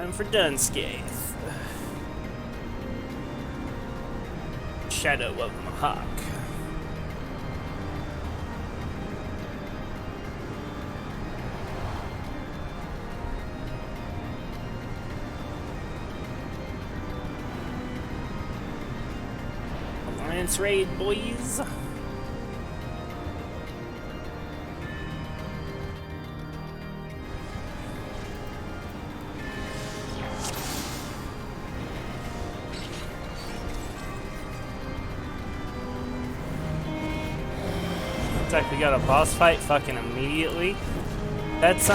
Time for Dunscaith. Shadow of Mahak. Alliance raid, boys. Like we got a boss fight fucking immediately. That's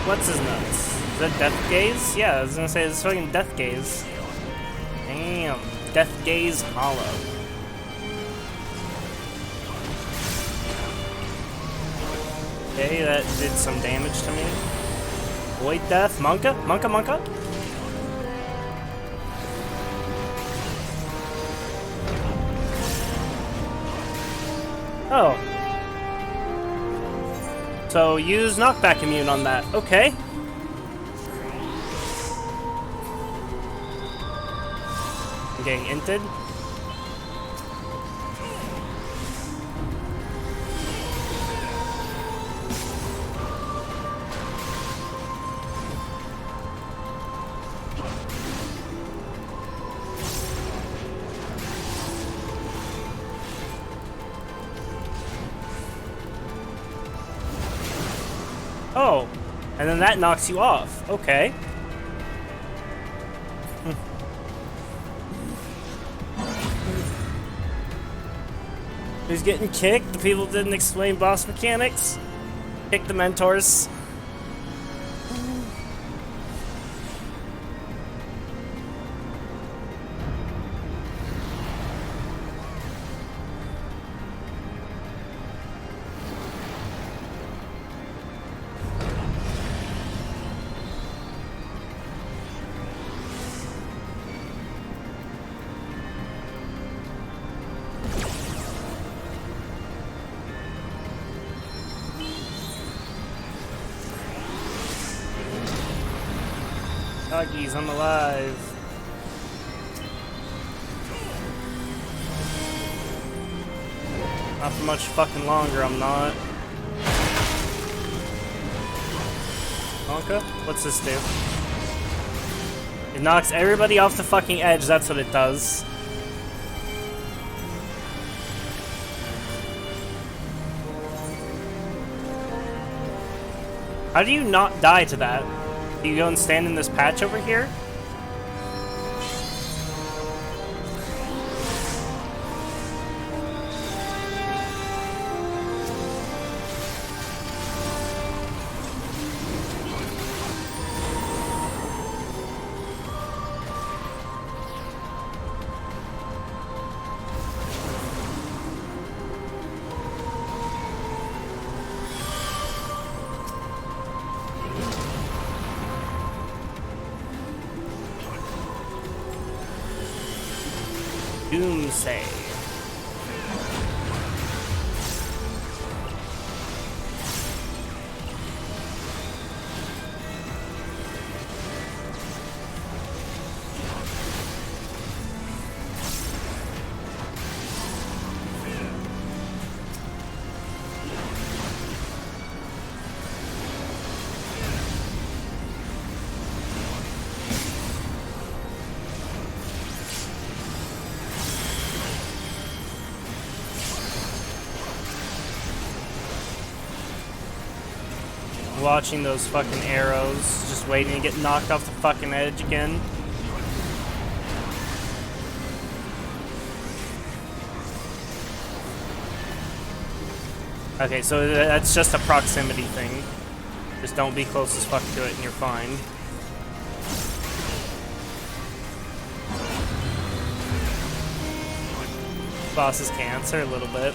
what's his nuts? Is that Death Gaze? Yeah, I was gonna say it's fucking Death Gaze. Damn, Death Gaze Hollow. Okay, that did some damage to me. Void Death, Monka? Oh. So use knockback immune on that. Okay. I'm getting inted. Oh, and then that knocks you off. Okay. Who's getting kicked? The people didn't explain boss mechanics? Kick the mentors. Doggies, I'm alive. Not for much fucking longer, I'm not. Monka? What's this do? It knocks everybody off the fucking edge, that's what it does. How do you not die to that? Do you go and stand in this patch over here? Doomsay. Watching those fucking arrows, just waiting to get knocked off the fucking edge again. Okay, so that's just a proximity thing. Just don't be close as fuck to it and you're fine. Boss is cancer a little bit.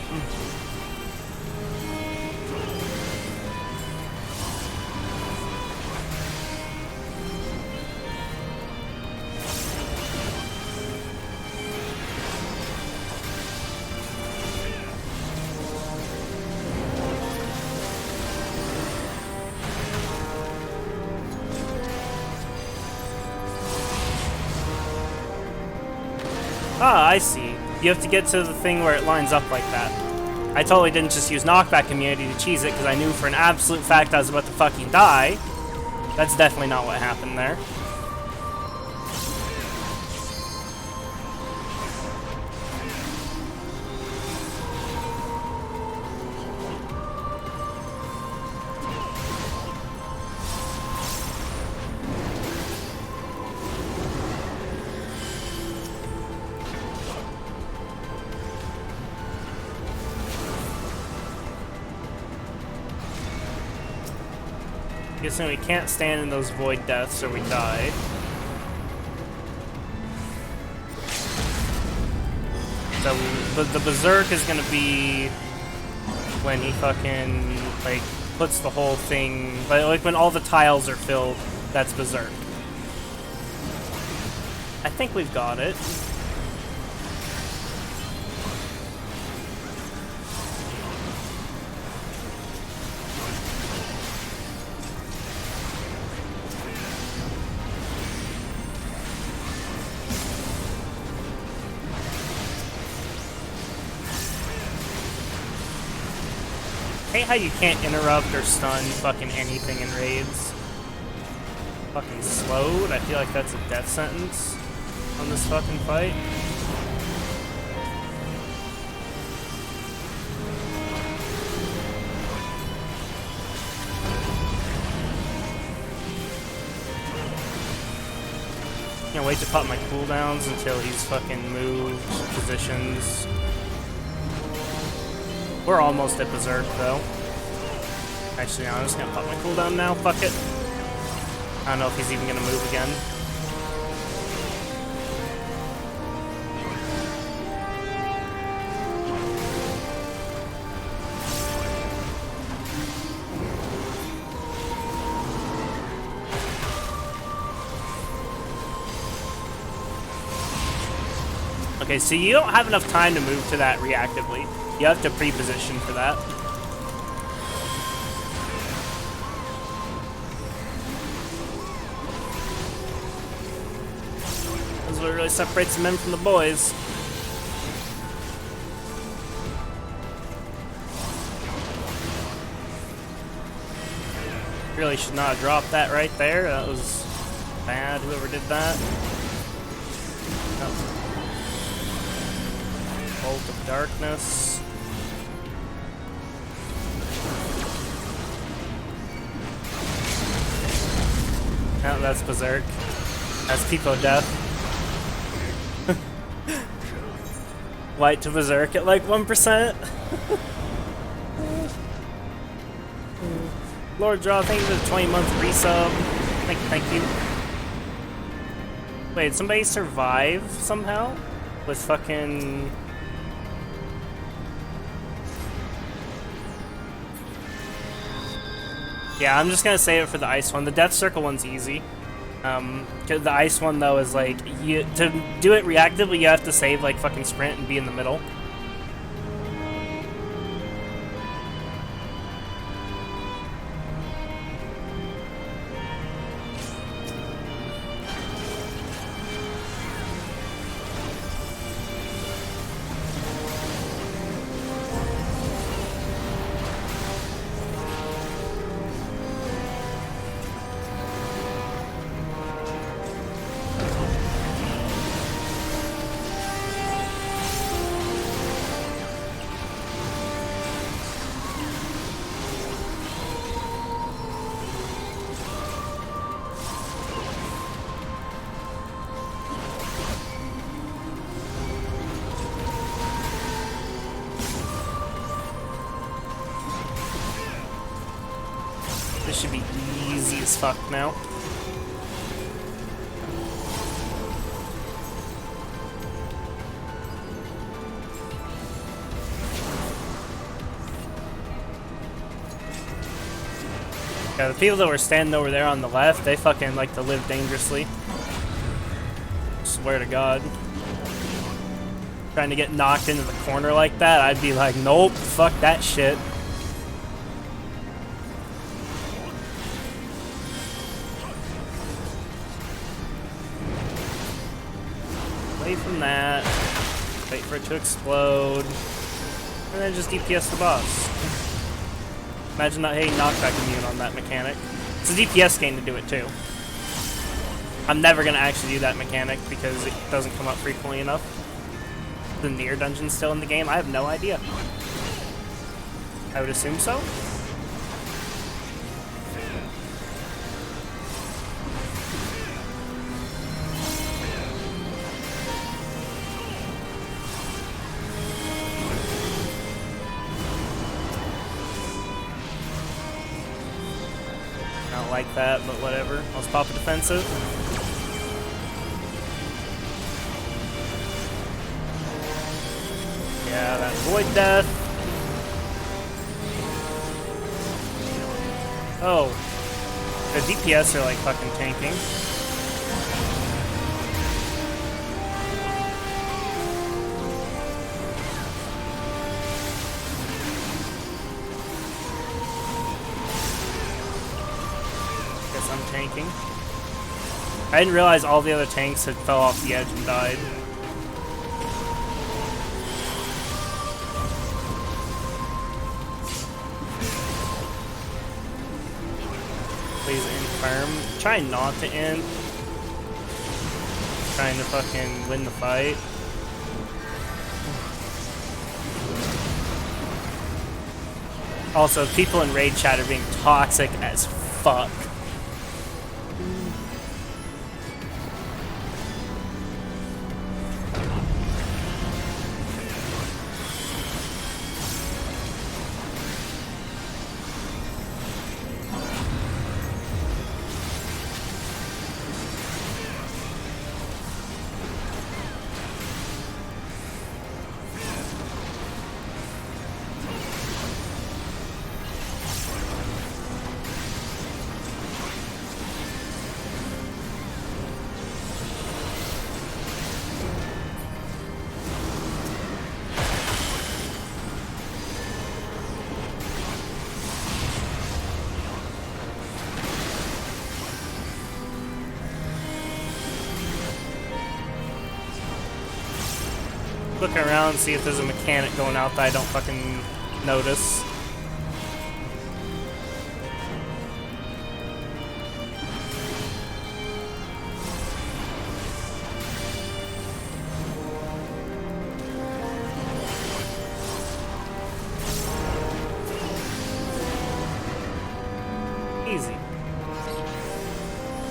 Ah, I see. You have to get to the thing where it lines up like that. I totally didn't just use knockback immunity to cheese it because I knew for an absolute fact I was about to fucking die. That's definitely not what happened there. Guessing we can't stand in those void deaths or we die. So the berserk is gonna be when he fucking like puts the whole thing like when all the tiles are filled. That's berserk. I think we've got it. I hate how you can't interrupt or stun fucking anything in raids. Fucking slowed. I feel like that's a death sentence on this fucking fight. Can't wait to pop my cooldowns until he's fucking moved positions. We're almost at berserk though. Actually, no, I'm just gonna pop my cooldown now. Fuck it. I don't know if he's even gonna move again. Okay, so you don't have enough time to move to that reactively. You have to pre-position for that. This is what really separates the men from the boys. Really should not have dropped that right there. That was bad, whoever did that. Oh. Bolt of Darkness. Oh, that's Berserk. That's Pipo Death. White to Berserk at like 1%. Lord Draw, thank you for the 20-month resub. Thank you. Wait, somebody survive somehow? With fucking... Yeah, I'm just gonna save it for the ice one. The Death Circle one's easy. Cause the ice one though is like, to do it reactively, you have to save like fucking sprint and be in the middle. This should be easy as fuck now. Yeah, the people that were standing over there on the left, they fucking like to live dangerously. Swear to God. Trying to get knocked into the corner like that, I'd be like, nope, fuck that shit. Away from that. Wait for it to explode. And then just DPS the boss. Imagine not hitting knockback immune on that mechanic. It's a DPS game to do it too. I'm never gonna actually do that mechanic because it doesn't come up frequently enough. The Nier dungeon's still in the game? I have no idea. I would assume so. I don't like that, but whatever. Let's pop a defensive. Yeah, that void death. Oh. The DPS are like fucking tanking. Guess I'm tanking. I didn't realize all the other tanks had fell off the edge and died. Please infirm. Try not to end. Trying to fucking win the fight. Also, people in raid chat are being toxic as fuck. Look around, see if there's a mechanic going out that I don't fucking notice. Easy.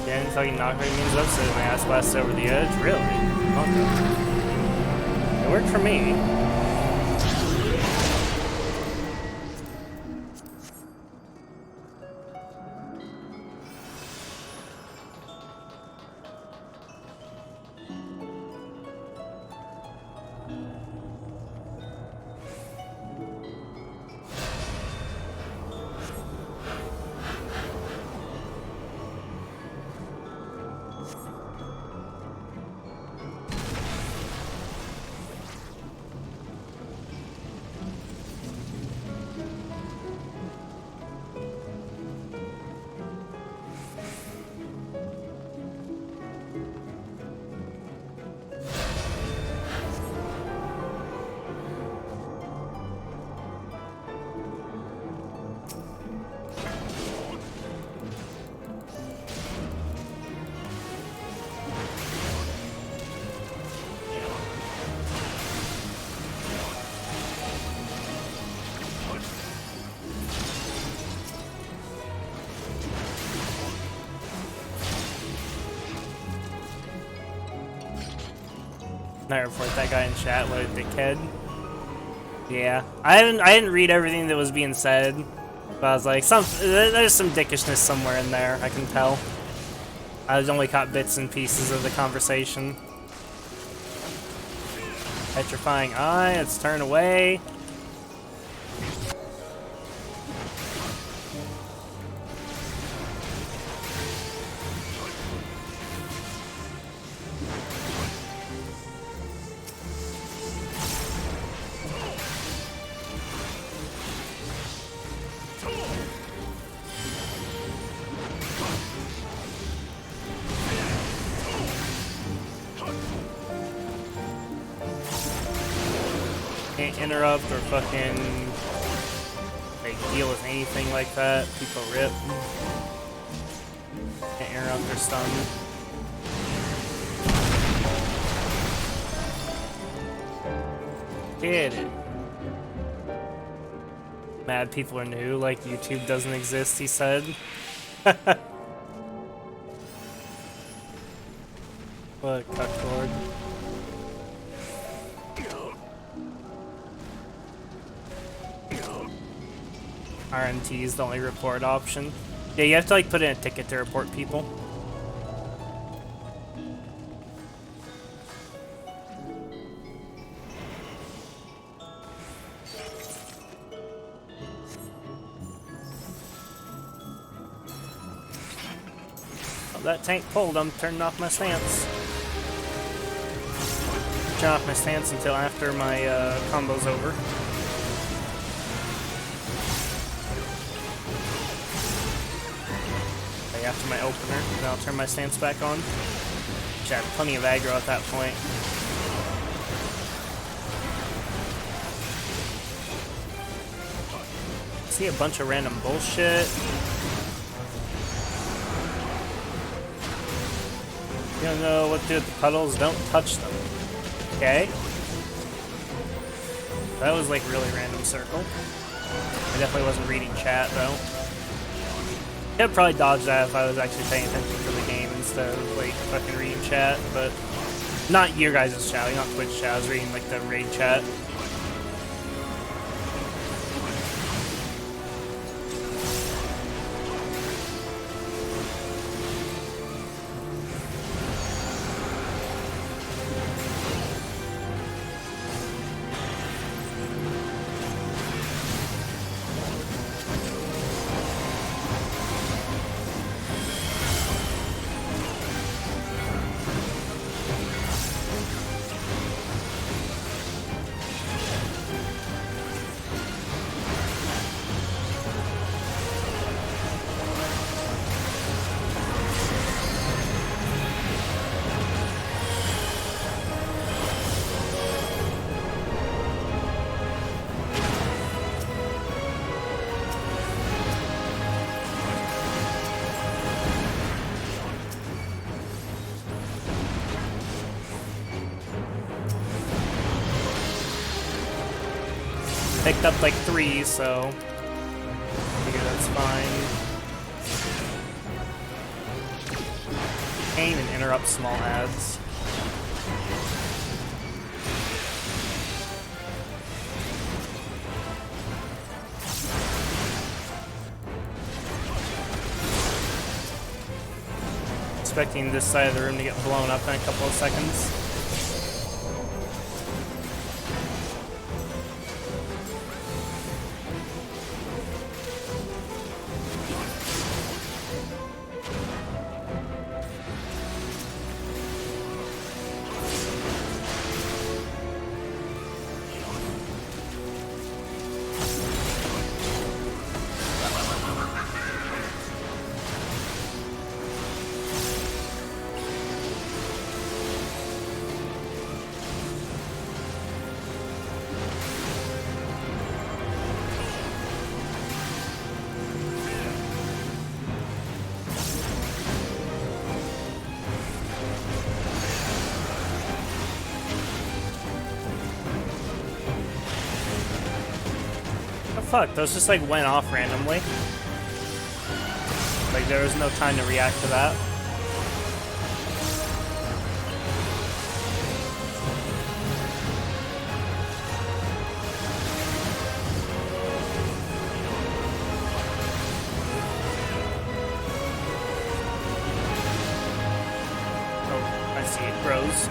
Yeah, and fucking knockback means upset my ass blast over the edge? Really? Okay. It worked for me. I report that guy in chat, what a dickhead. Yeah, I didn't read everything that was being said, but I was like, there's some dickishness somewhere in there. I can tell. I only caught bits and pieces of the conversation. Petrifying eye. Let's turn away. can't interrupt or fucking like deal with anything like that. People rip. Can't interrupt or stun. Get it. Mad people are new, like YouTube doesn't exist, he said. What a cucklord. RMT is the only report option. Yeah, you have to like put in a ticket to report people. Oh, that tank pulled, I'm turning off my stance. Turn off my stance until after my combo's over. After my opener, then I'll turn my stance back on. Which I have plenty of aggro at that point. See a bunch of random bullshit. You don't know what to do with the puddles, don't touch them. Okay. That was like really random circle. I definitely wasn't reading chat though. I'd probably dodge that if I was actually paying attention to the game instead of like fucking reading chat, but not your guys' chat, not Twitch chat, I was reading like the raid chat. Picked up like 3, so I figure that's fine. Can't even interrupt small ads. Expecting this side of the room to get blown up in a couple of seconds. Fuck, those just like went off randomly. Like there was no time to react to that. Oh, I see it grows.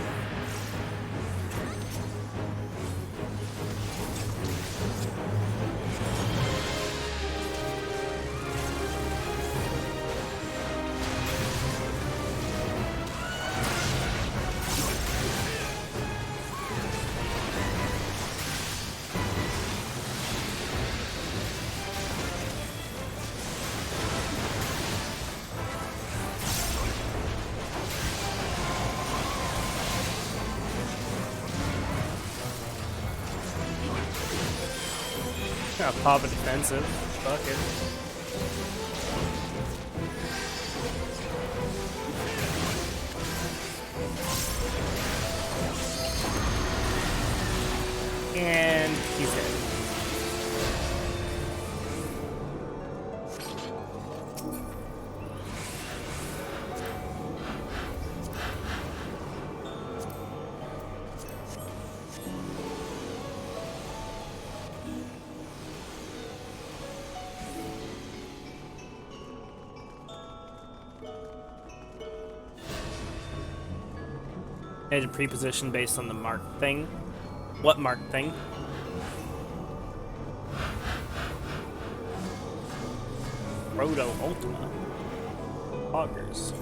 I'll pop a defensive. Fuck it. And he's dead. I had a pre-position based on the mark thing. What mark thing? Proto Ultima. Augers.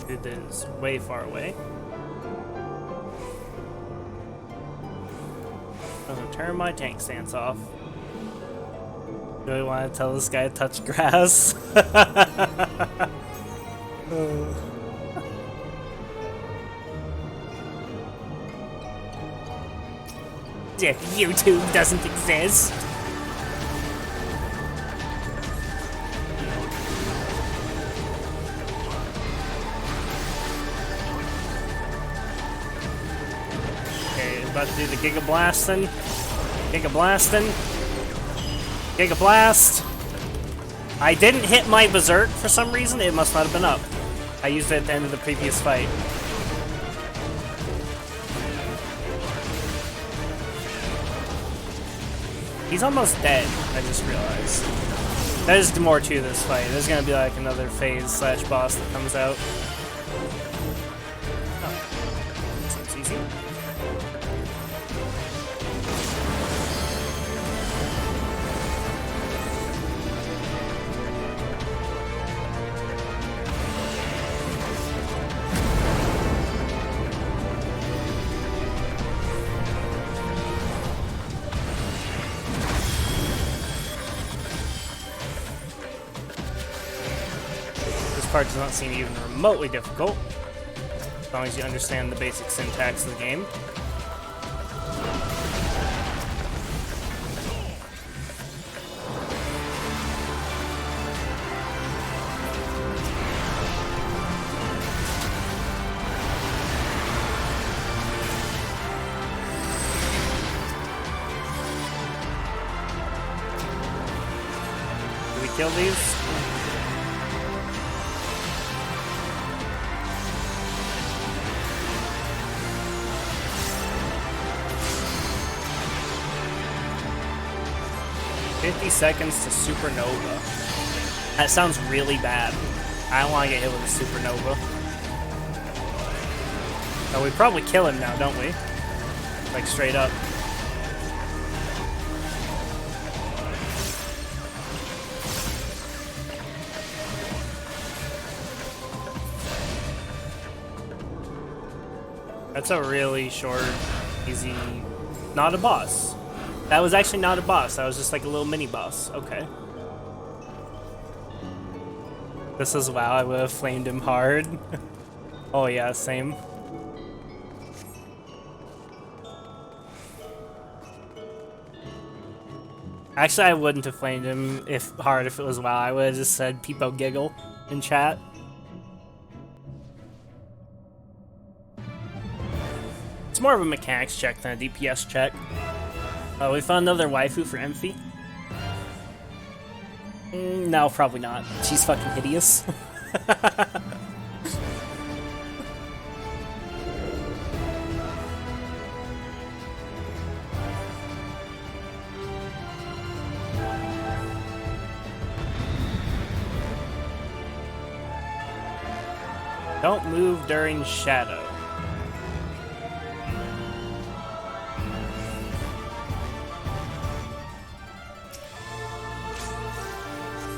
Dude, that is way far away. I'm gonna turn my tank stance off. Do I want to tell this guy to touch grass? If YouTube doesn't exist. Okay, about to do the Giga Blastin'. Giga Blastin'. Giga Blast. I didn't hit my Berserk for some reason. It must not have been up. I used it at the end of the previous fight. He's almost dead, I just realized. There's more to this fight. There's gonna be like another phase / boss that comes out. Oh. Seems easy. Part does not seem even remotely difficult, as long as you understand the basic syntax of the game. Do we kill these? Seconds to Supernova. That sounds really bad. I don't want to get hit with a Supernova. Oh, we probably kill him now, don't we? Like, straight up. That's a really short, easy... Not a boss. That was actually not a boss, that was just like a little mini boss. Okay. This is WoW, I would have flamed him hard. Oh yeah, same. Actually, I wouldn't have flamed him if it was WoW. I would have just said Peepo Giggle in chat. It's more of a mechanics check than a DPS check. We found another waifu for Emphy. No, probably not. She's fucking hideous. Don't move during shadow.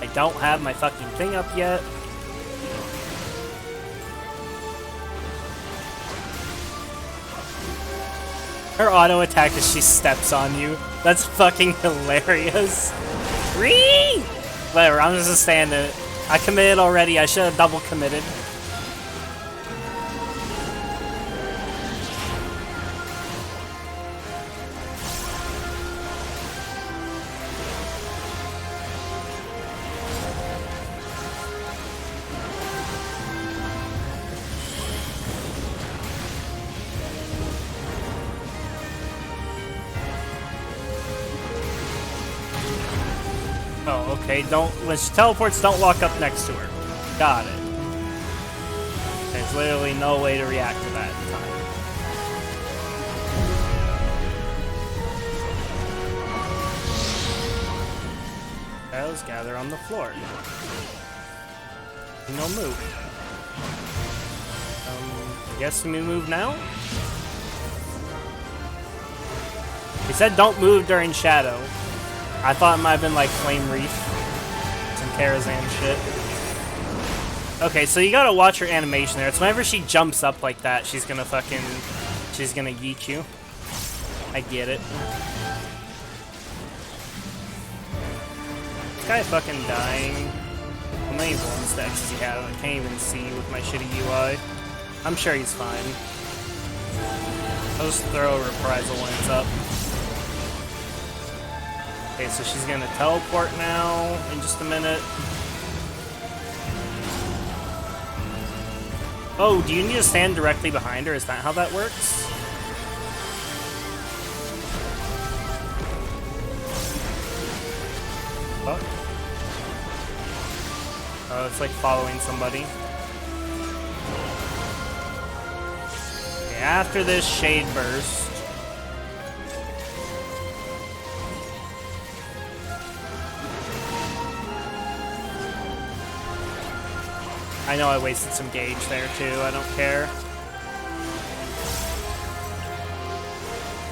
I don't have my fucking thing up yet. Her auto attack as she steps on you. That's fucking hilarious. Whee! Whatever, I'm just staying in it. I committed already, I should have double committed. Oh, okay. Don't, when she teleports, don't walk up next to her. Got it. There's literally no way to react to that in time. Shadows gather on the floor. No move. I guess we move now? He said don't move during shadow. I thought it might have been like Flame Reef. Some Karazhan shit. Okay, so you gotta watch her animation there. It's whenever she jumps up like that, she's gonna yeet you. I get it. This guy fucking dying. How many one stacks does he have? I can't even see with my shitty UI. I'm sure he's fine. I'll just throw a reprisal when it's up. Okay, so she's gonna teleport now in just a minute. Oh, do you need to stand directly behind her? Is that how that works? Oh. Oh, it's like following somebody. Okay, after this Shade Burst. I know I wasted some gauge there too, I don't care.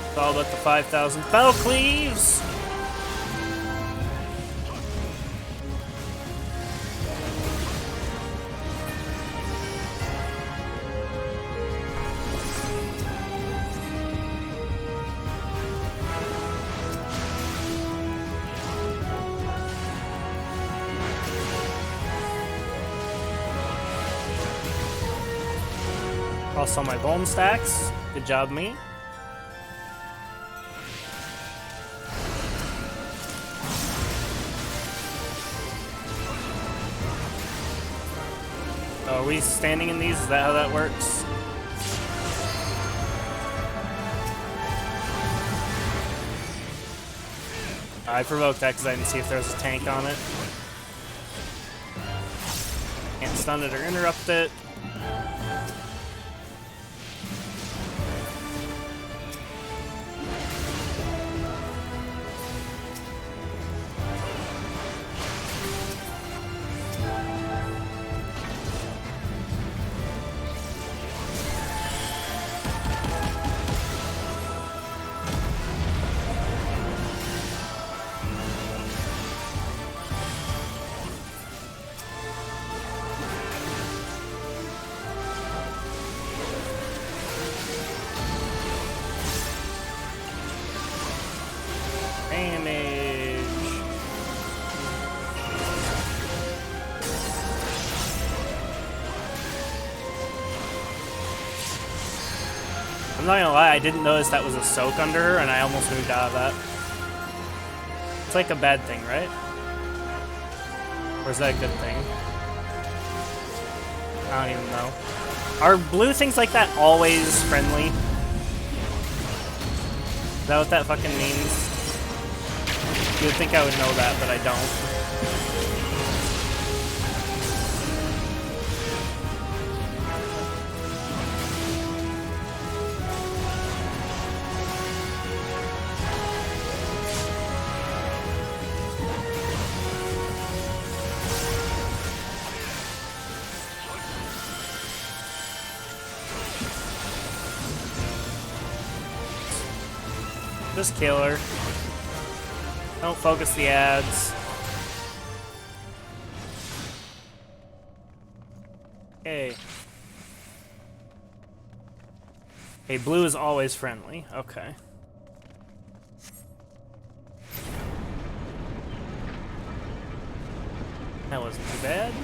It's all about the 5,000 Fell Cleaves! Also my bone stacks. Good job, me. Oh, are we standing in these? Is that how that works? I provoked that because I didn't see if there was a tank on it. Can't stun it or interrupt it. I'm not gonna lie, I didn't notice that was a soak under her, and I almost moved out of that. It's like a bad thing, right? Or is that a good thing? I don't even know. Are blue things like that always friendly? Is that what that fucking means? You would think I would know that, but I don't. Just kill her. Don't focus the ads. Okay. Hey, blue is always friendly. Okay. That wasn't too bad.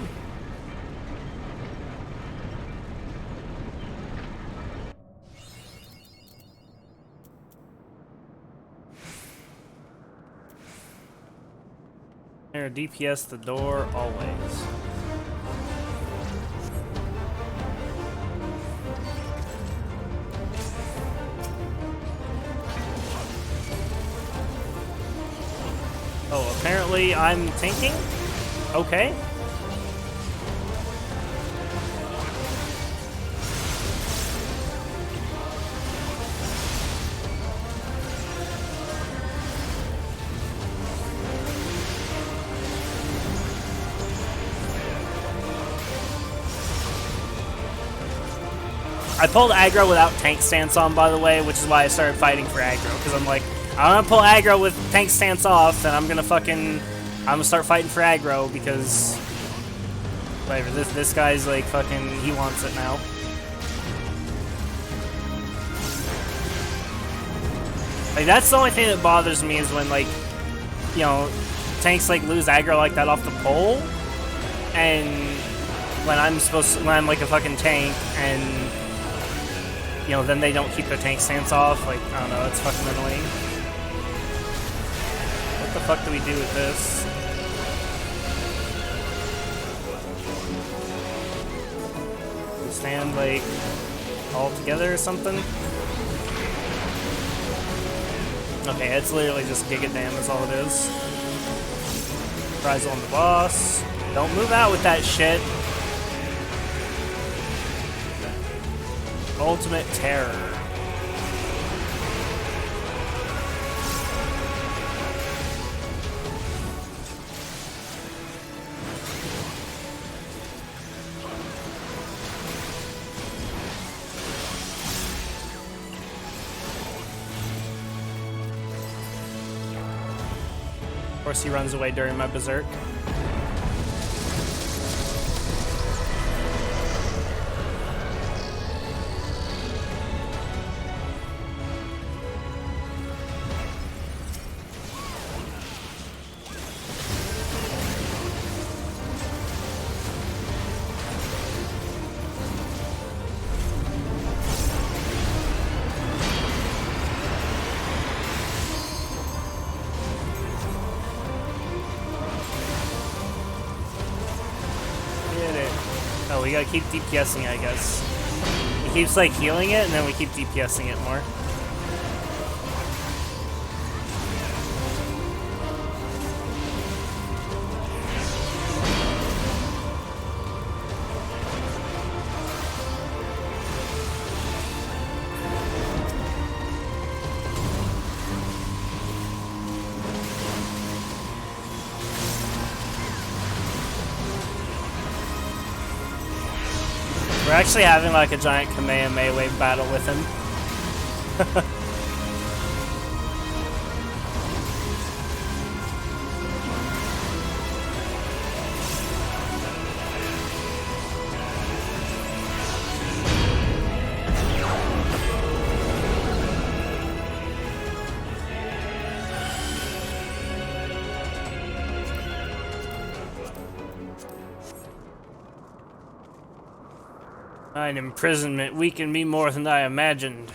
DPS the door always. Oh, apparently I'm tanking? Okay. I pulled aggro without tank stance on, by the way, which is why I started fighting for aggro, because I'm like, I want to pull aggro with tank stance off, and I'm gonna start fighting for aggro, because, whatever, this guy's like fucking, he wants it now. Like, that's the only thing that bothers me is when, like, you know, tanks like lose aggro like that off the pole, and when I'm like a fucking tank, and you know, then they don't keep their tank stance off. Like, I don't know, it's fucking annoying. What the fuck do we do with this? We stand, like, all together or something? Okay, it's literally just Giga Dam is all it is. Prize on the boss. Don't move out with that shit. Ultimate Terror. Of course, he runs away during my berserk. Oh, we gotta keep DPSing, I guess. He keeps, like, healing it, and then we keep DPSing it more. We're actually having like a giant Kamehameha wave battle with him. Thine imprisonment weakened me more than I imagined.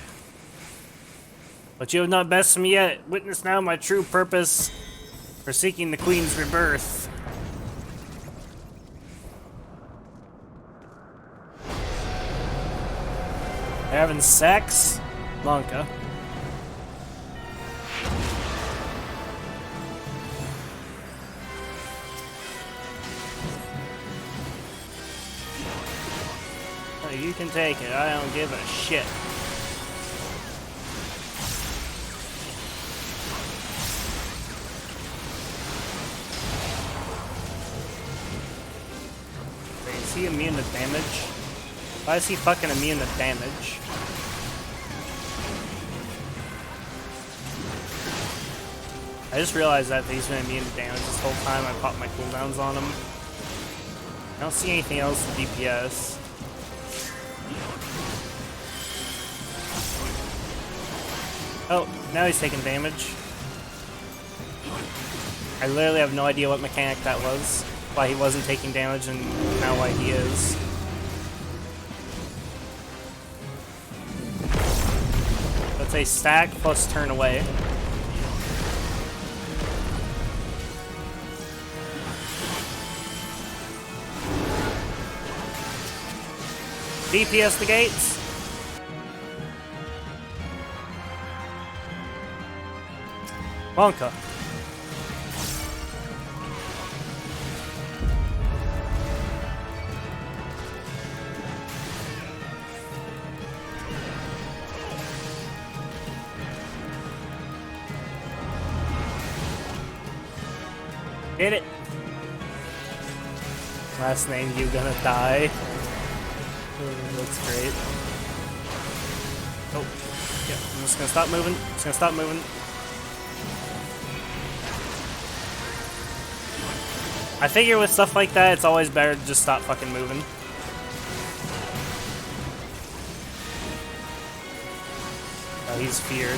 But you have not bested me yet. Witness now my true purpose for seeking the Queen's rebirth. Having sex? Monka. You can take it. I don't give a shit. Wait, is he immune to damage? Why is he fucking immune to damage? I just realized that he's been immune to damage this whole time. I popped my cooldowns on him. I don't see anything else with DPS. Oh, now he's taking damage. I literally have no idea what mechanic that was. Why he wasn't taking damage and now why he is. Let's say stack plus turn away. DPS the gates. Monka. Hit it. Last name, you gonna die. That's great. Oh, yeah, I'm just gonna stop moving. Just gonna stop moving. I figure with stuff like that, it's always better to just stop fucking moving. Oh, he's feared.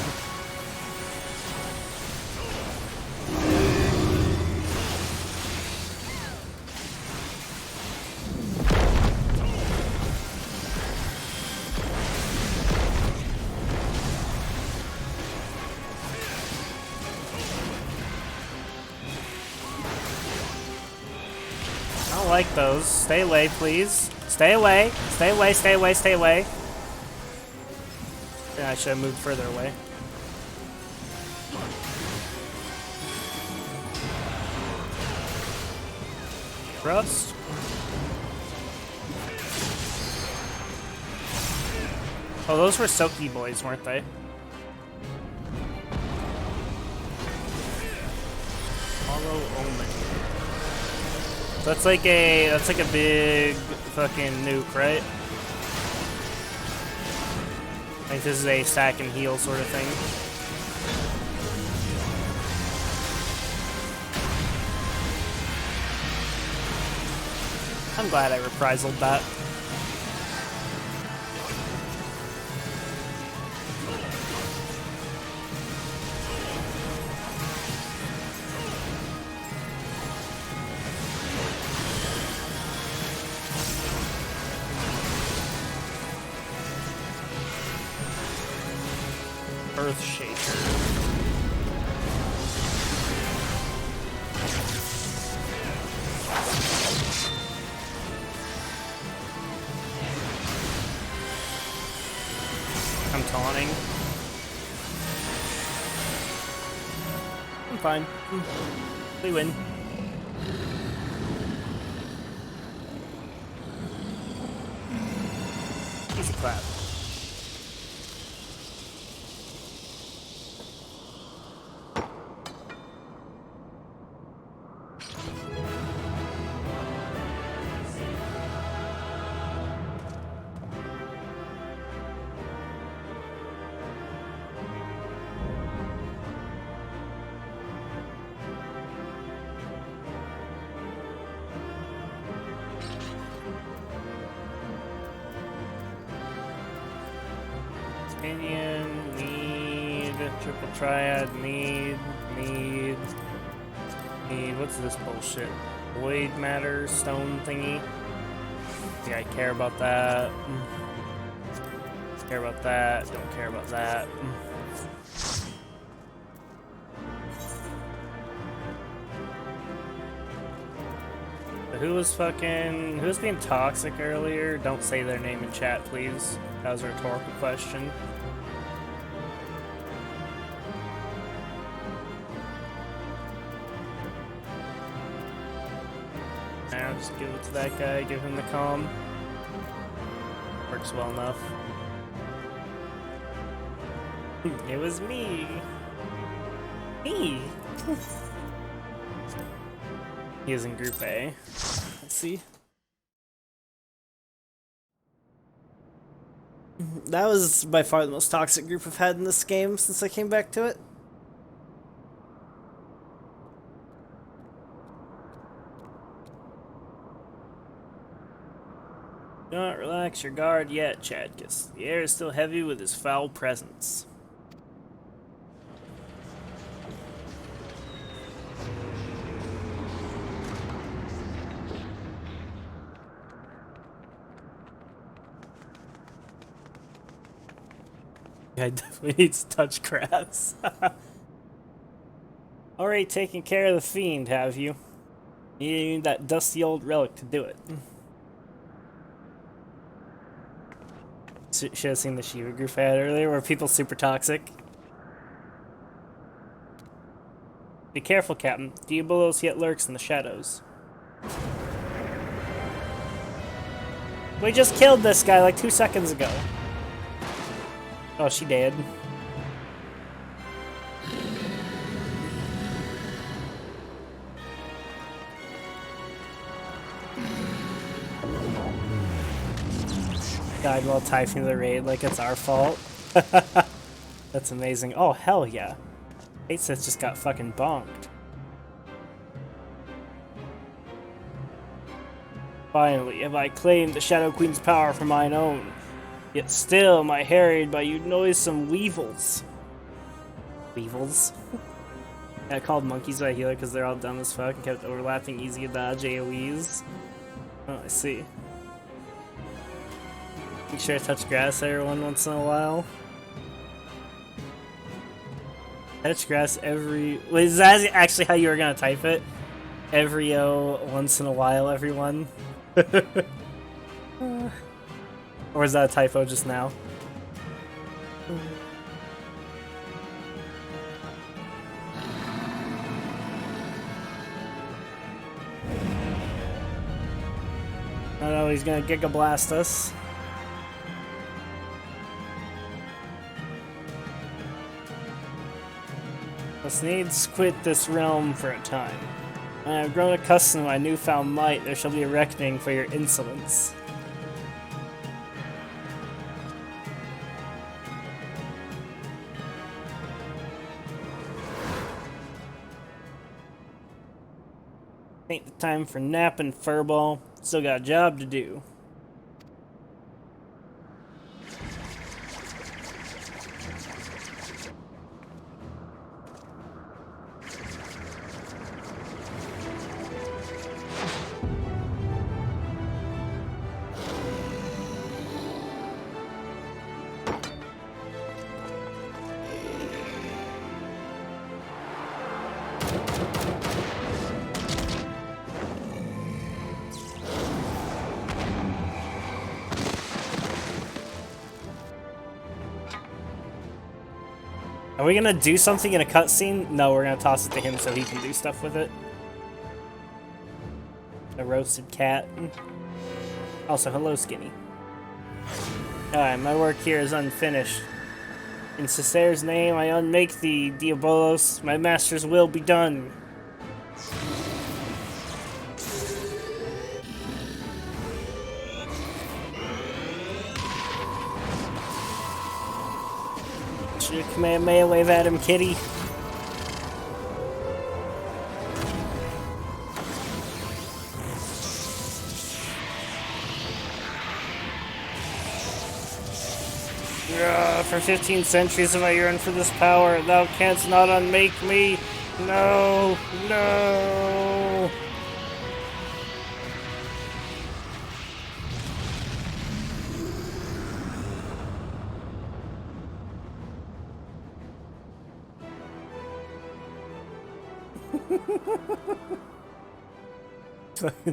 I don't like those. Stay away, please. Stay away. Stay away, stay away, stay away. Yeah, I should have moved further away. Rust. Oh, those were Soaky boys, weren't they? Hollow Omen. That's like a big fucking nuke, right? I think this is a stack and heal sort of thing. I'm glad I reprisaled that. Earthshaker. I'm taunting. I'm fine. We win. Easy clap. Opinion, need, triple triad, need, what's this bullshit? Void matter, stone thingy. Yeah, I care about that. Care about that, don't care about that. But who was being toxic earlier? Don't say their name in chat, please. That was a rhetorical question. Now just give it to that guy, give him the calm. Works well enough. It was me. Me. He is in Group A. Let's see. That was by far the most toxic group I've had in this game since I came back to it. Do not relax your guard yet, Chadkus. The air is still heavy with his foul presence. I definitely need to touch grass. Already taken care of the fiend, have you? You need that dusty old relic to do it. Should have seen the Shiva group I had earlier, where people super toxic. Be careful, Captain. Diabolos yet lurks in the shadows. We just killed this guy like 2 seconds ago. Oh, she dead. Died while typing the raid like it's our fault. That's amazing. Oh, hell yeah. 8 Sith just got fucking bonked. Finally, have I claimed the Shadow Queen's power for mine own. Yet still am I harried by you noisome weevils. Weevils? I called monkeys by healer because they're all dumb as fuck and kept overlapping easy to dodge AoEs. Oh, I see. Make sure I touch grass every once in a while. Touch grass every... Wait, is that actually how you were gonna type it? Every once in a while, everyone? Or is that a typo just now? Oh no, he's gonna Giga Blast us. Must needs quit this realm for a time. When I have grown accustomed to my newfound might, there shall be a reckoning for your insolence. Ain't the time for napping, furball. Still got a job to do. Are we gonna do something in a cutscene? No, we're gonna toss it to him so he can do stuff with it. A roasted cat. Also, hello, Skinny. Alright, my work here is unfinished. In Cesar's name, I unmake thee, Diabolos. My master's will be done. Kamehameha wave at him, kitty. For 15 centuries have I yearned for this power. Thou canst not unmake me. No, no.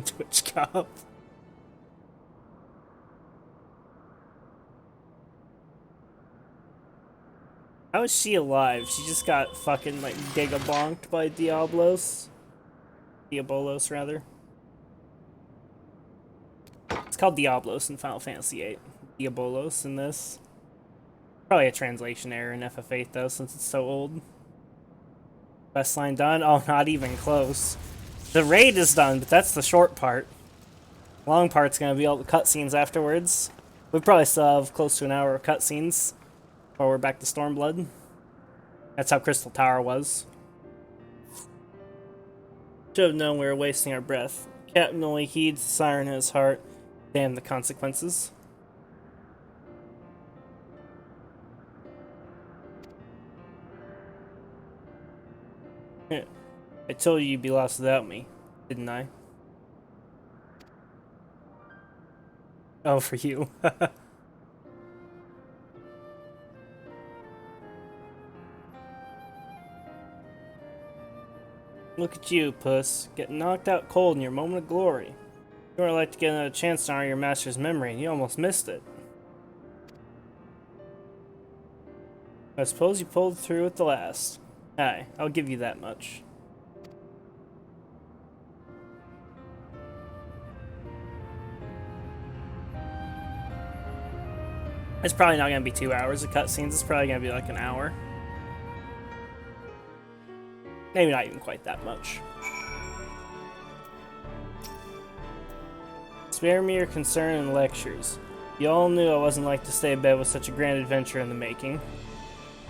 Twitch cop. How is she alive? She just got fucking like giga bonked by Diabolos, rather. It's called Diablos in Final Fantasy VIII. Diabolos in this. Probably a translation error in FF8 though, since it's so old. Quest line done? Oh, not even close. The raid is done, but that's the short part. Long part's gonna be all the cutscenes afterwards. We probably still have close to an hour of cutscenes before we're back to Stormblood. That's how Crystal Tower was. Should have known we were wasting our breath. Captain only heeds the siren in his heart. Damn the consequences. Yeah. I told you you'd be lost without me, didn't I? Oh, for you. Look at you, puss. Getting knocked out cold in your moment of glory. You would like to get another chance to honor your master's memory, and you almost missed it. I suppose you pulled through at the last. Aye, I'll give you that much. It's probably not going to be 2 hours of cutscenes. It's probably going to be like an hour. Maybe not even quite that much. Spare me your concern and lectures. You all knew I wasn't like to stay in bed with such a grand adventure in the making.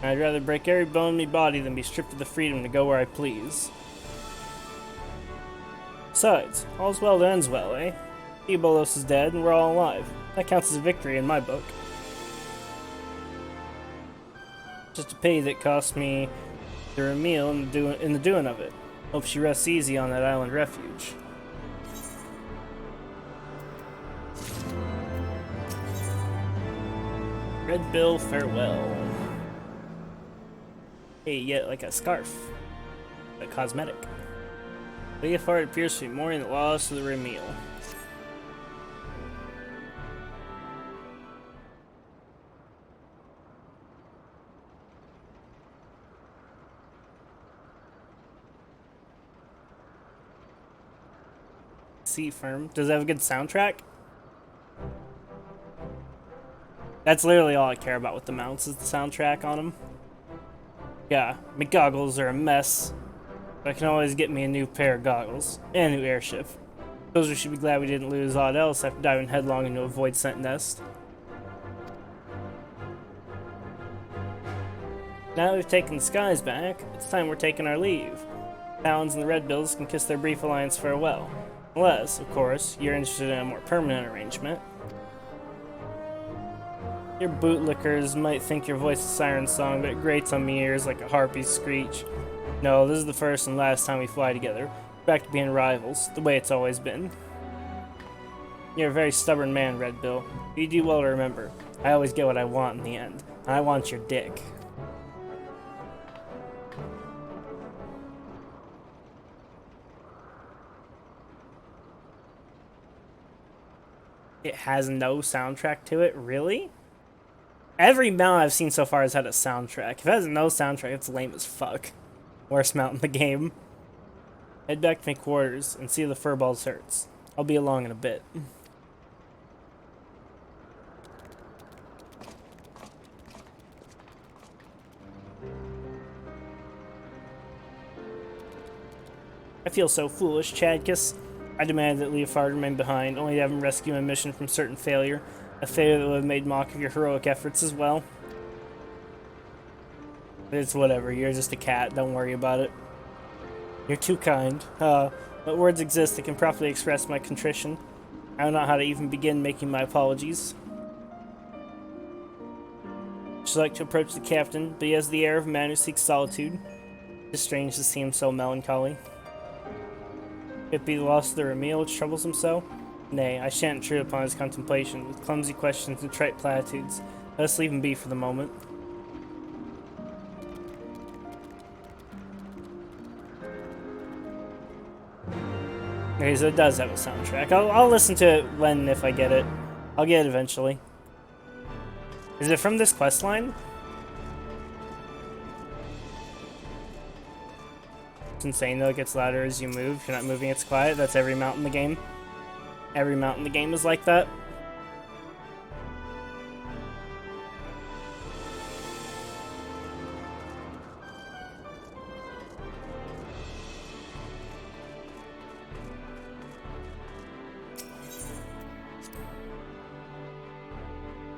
I'd rather break every bone in me body than be stripped of the freedom to go where I please. Besides, all's well that ends well, eh? Ebolos is dead and we're all alive. That counts as a victory in my book. Just a pity that cost me the meal in the doing of it. Hope she rests easy on that island refuge. Red Bill, farewell. Hey, yet like a scarf. A cosmetic. Leofard appears to be mourning the loss of the Remiel. Sea Firm. Does it have a good soundtrack? That's literally all I care about with the mounts is the soundtrack on them. Yeah, my goggles are a mess. But I can always get me a new pair of goggles. And a new airship. Those we should be glad we didn't lose aught else after diving headlong into a void scent nest. Now that we've taken the skies back, it's time we're taking our leave. Talons and the Red Bills can kiss their brief alliance farewell. Unless, of course, you're interested in a more permanent arrangement. Your bootlickers might think your voice is siren song, but it grates on my ears like a harpy's screech. No, this is the first and last time we fly together. Back to being rivals, the way it's always been. You're a very stubborn man, Red Bill. You do well to remember. I always get what I want in the end. And I want your dick. It has no soundtrack to it? Really? Every mount I've seen so far has had a soundtrack. If it has no soundtrack, it's lame as fuck. Worst mount in the game. Head back to my quarters and see if the furballs hurts. I'll be along in a bit. I feel so foolish, Chadkus. I demanded that Leofard remain behind, only to have him rescue my mission from certain failure. A failure that would have made mock of your heroic efforts as well. It's whatever, you're just a cat, don't worry about it. You're too kind. But words exist that can properly express my contrition. I don't know how to even begin making my apologies. She'd like to approach the captain, but he has the air of a man who seeks solitude. It's strange to see him so melancholy. Could it be the loss of the Remiel which troubles him so? Nay, I shan't intrude upon his contemplation with clumsy questions and trite platitudes. Let us leave him be for the moment. Okay, so it does have a soundtrack. I'll listen to it when, if I get it. I'll get it eventually. Is it from this quest line? It's insane though, it gets louder as you move. If you're not moving, it's quiet. That's every mount in the game. Every mount in the game is like that.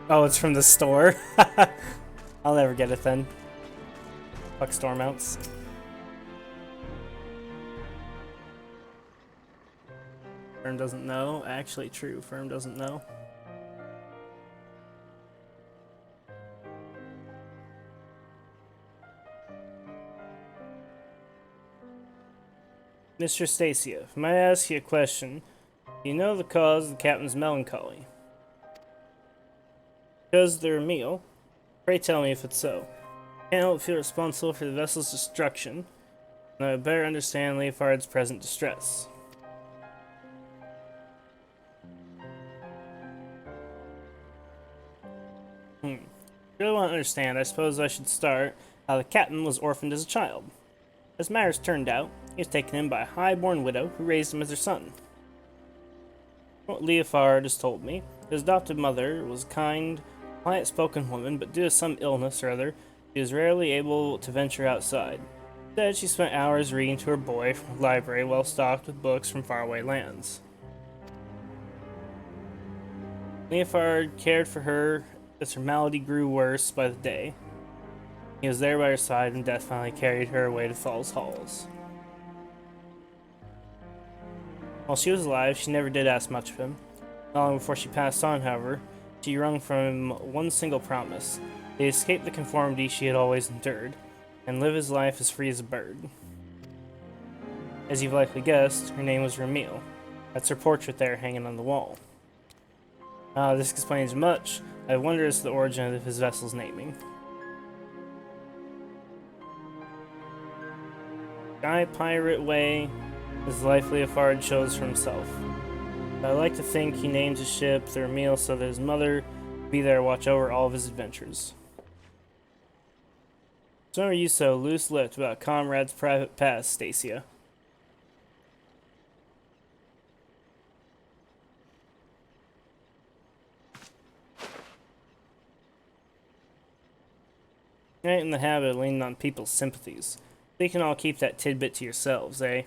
Oh, it's from the store? I'll never get it then. Fuck store mounts. Firm doesn't know. Actually true, Firm doesn't know. Mr. Stacia, may I ask you a question? Do you know the cause of the captain's melancholy? Because they're a meal? Pray tell me if it's so. I can't help feel responsible for the vessel's destruction, and I would better understand Leofard's present distress. Really want to understand, I suppose I should start how the captain was orphaned as a child. As matters turned out, he was taken in by a high-born widow who raised him as her son. What Leofard has told me, his adopted mother was a kind, quiet-spoken woman, but due to some illness or other, she was rarely able to venture outside. Instead, she spent hours reading to her boy from a library well stocked with books from faraway lands. Leofard cared for her as her malady grew worse by the day. He was there by her side when death finally carried her away to Falls Halls. While she was alive, she never did ask much of him. Not long before she passed on, however, she wrung from him one single promise: to escape the conformity she had always endured, and live his life as free as a bird. As you've likely guessed, her name was Ramil. That's her portrait there hanging on the wall. This explains much. I wonder as to the origin of his vessel's naming. Sky Pirate Way is the life Leofard chose for himself. But I like to think he named his ship the Ramil so that his mother would be there to watch over all of his adventures. So are you so loose-lipped about comrade's private past, Stacia? You ain't in the habit of leaning on people's sympathies. They can all keep that tidbit to yourselves, eh?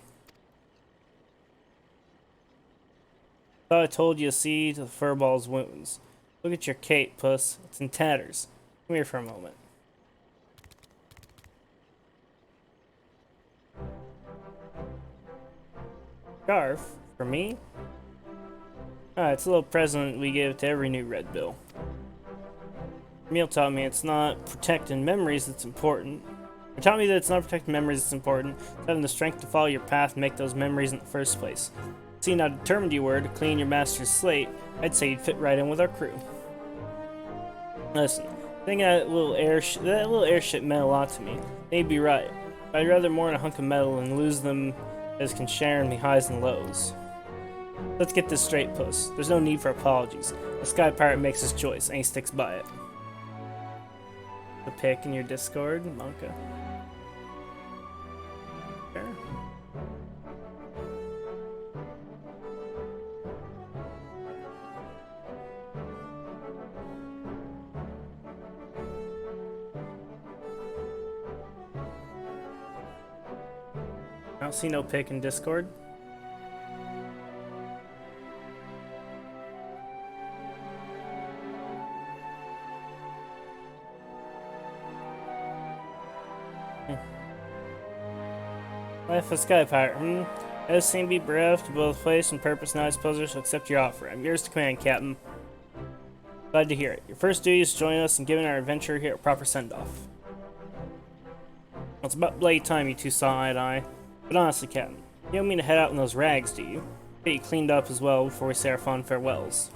Thought I told you to see to the furball's wounds. Look at your cape, puss. It's in tatters. Come here for a moment. Scarf? For me? It's a little present we give to every new Red Bill. Ramil taught me it's not protecting memories that's important. He taught me that it's not protecting memories that's important. It's having the strength to follow your path and make those memories in the first place. Seeing how determined you were to clean your master's slate, I'd say you'd fit right in with our crew. Listen, I think that little airship meant a lot to me. They'd be right. But I'd rather mourn a hunk of metal and lose them as can share in the highs and lows. Let's get this straight, puss. There's no need for apologies. The Sky Pirate makes his choice, and he sticks by it. The pic in your Discord, Monka. Sure. I don't see no pic in Discord. Life of Sky Pirate, As seem to be bereft of both place and purpose, now I suppose I shall accept your offer. I'm yours to command, Captain. Glad to hear it. Your first duty is to join us in giving our adventure here a proper send-off. Well, it's about bloody time you two saw eye to eye. But honestly, Captain, you don't mean to head out in those rags, do you? Get you cleaned up as well before we say our fond farewells.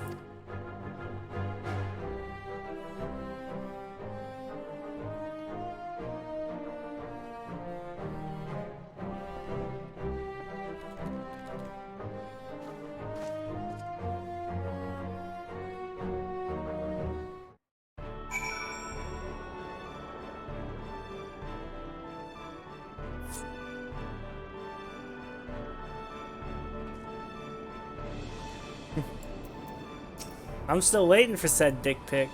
I'm still waiting for said dick pic.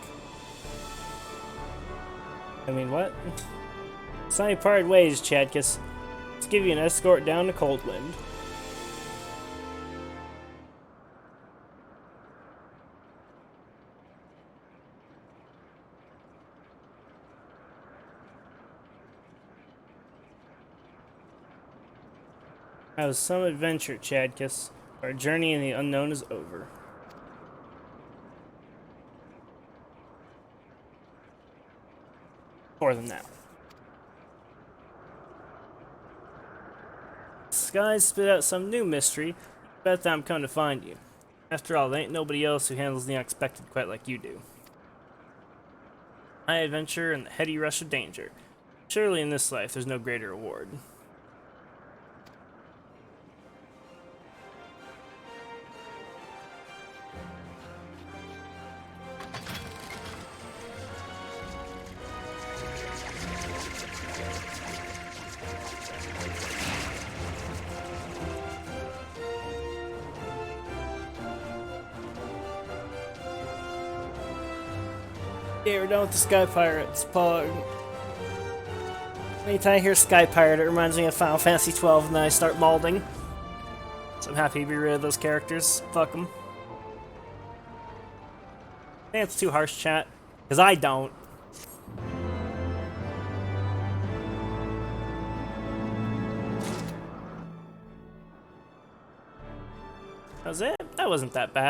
I mean, what? Sunny parted ways, Chadkus. Let's give you an escort down to Coldwind. That was some adventure, Chadkus. Our journey in the unknown is over. More than that. Skies spit out some new mystery. Bet that I'm coming to find you. After all, there ain't nobody else who handles the unexpected quite like you do. High adventure and the heady rush of danger. Surely in this life there's no greater reward. Yeah, we're done with the Sky Pirates. Anytime I hear Sky Pirate, it reminds me of Final Fantasy XII, and then I start balding. So I'm happy to be rid of those characters. Fuck them. think it's too harsh, chat. Because I don't. That was it? That wasn't that bad.